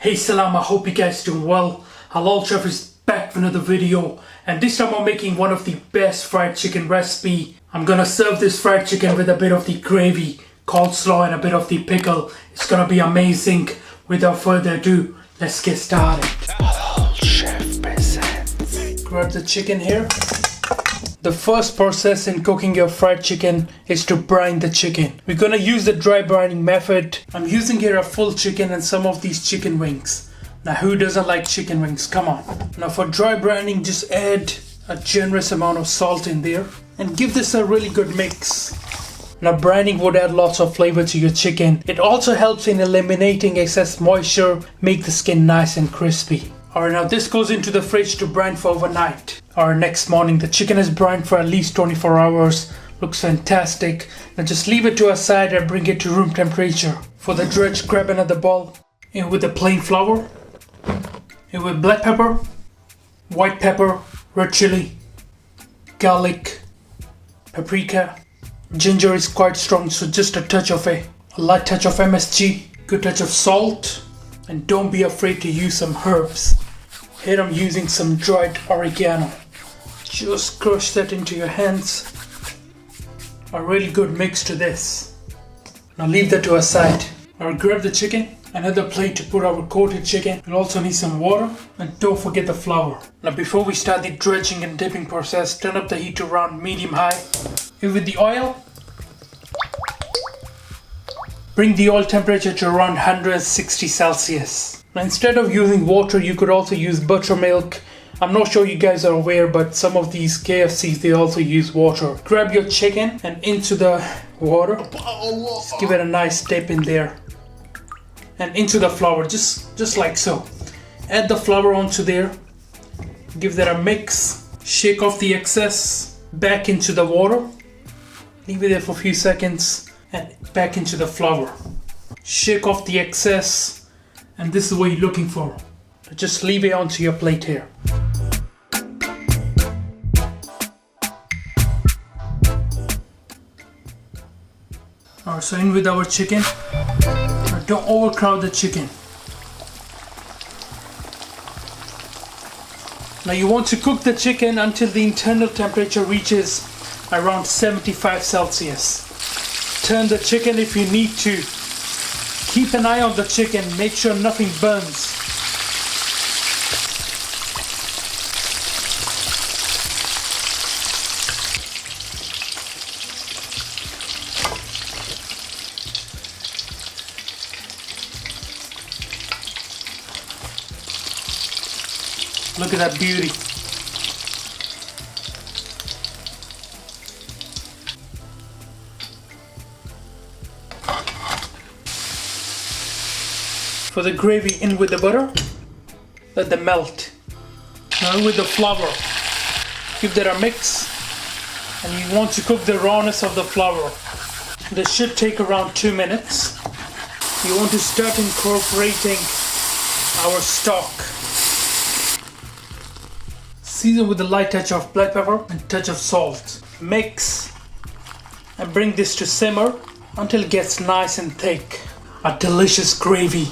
Hey salam, I hope you guys doing well. Halal Chef is back with another video, and this time I'm making one of the best fried chicken recipe. I'm gonna serve this fried chicken with a bit of the gravy, coleslaw and a bit of the pickle. It's gonna be amazing. Without further ado, let's get started. Halal Chef presents. Grab the chicken here. The first process in cooking your fried chicken is to brine the chicken. We're gonna use the dry brining method. I'm using here a full chicken and some of these chicken wings. Now who doesn't like chicken wings? Come on. Now for dry brining, just add a generous amount of salt in there and give this a really good mix. Now brining would add lots of flavor to your chicken. It also helps in eliminating excess moisture, make the skin nice and crispy. Alright, now this goes into the fridge to brine for overnight. Or next morning, the chicken is brined for at least 24 hours. Looks fantastic. Now just leave it to a side and bring it to room temperature. For the dredge, grab another bowl. In with the plain flour. In with black pepper, white pepper, red chilli, garlic, paprika. Ginger is quite strong, so just a touch of a light touch of MSG, good touch of salt, and don't be afraid to use some herbs. Here I'm using some dried oregano. Just crush that into your hands. A really good mix to this. Now leave that to a side. Or grab the chicken, another plate to put our coated chicken. We'll also need some water, and don't forget the flour. Now before we start the dredging and dipping process, turn up the heat to around medium-high. In with the oil. Bring the oil temperature to around 160 Celsius. Now instead of using water, you could also use buttermilk. I'm not sure you guys are aware, but some of these KFCs, they also use water. Grab your chicken and into the water. Just give it a nice dip in there. And into the flour, just like so. Add the flour onto there. Give that a mix. Shake off the excess. Back into the water. Leave it there for a few seconds. And back into the flour. Shake off the excess. And this is what you're looking for. Just leave it onto your plate here. Alright, so in with our chicken. Now don't overcrowd the chicken. Now you want to cook the chicken until the internal temperature reaches around 75 Celsius. Turn the chicken if you need to. Keep an eye on the chicken, make sure nothing burns. Look at that beauty. For the gravy, in with the butter, let them melt. Now with the flour, give that a mix, and you want to cook the rawness of the flour. This should take around 2 minutes. You want to start incorporating our stock. Season with a light touch of black pepper and touch of salt. Mix and bring this to simmer until it gets nice and thick. A delicious gravy.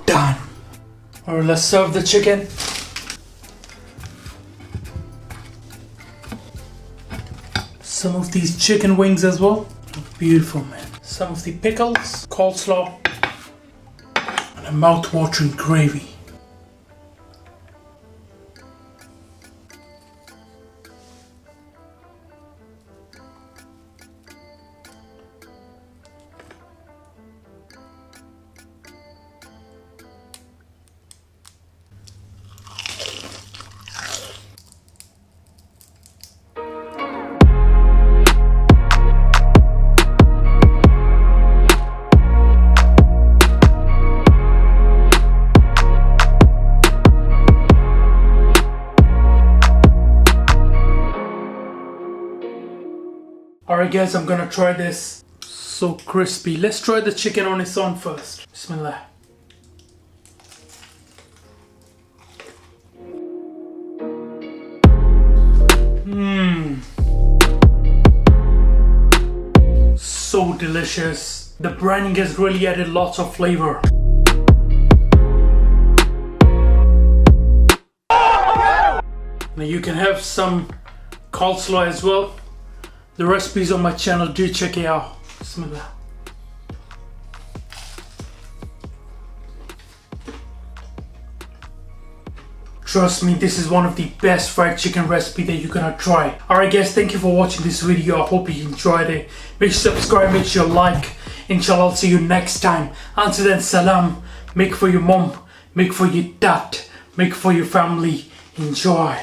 Done. Alright, let's serve the chicken. Some of these chicken wings as well. Beautiful, man. Some of the pickles, coleslaw, and a mouth-watering gravy. Alright guys, I'm gonna try this. So crispy. Let's try the chicken on its own first. Bismillah. So delicious. The brining has really added lots of flavor. Now you can have some coleslaw as well. The recipe's on my channel, do check it out. Bismillah. Trust me, this is one of the best fried chicken recipe that you're gonna try. Alright guys, thank you for watching this video. I hope you enjoyed it. Make sure to subscribe, make sure you like. Inshallah, I'll see you next time. Until then, salam. Make for your mom, make for your dad, make for your family. Enjoy.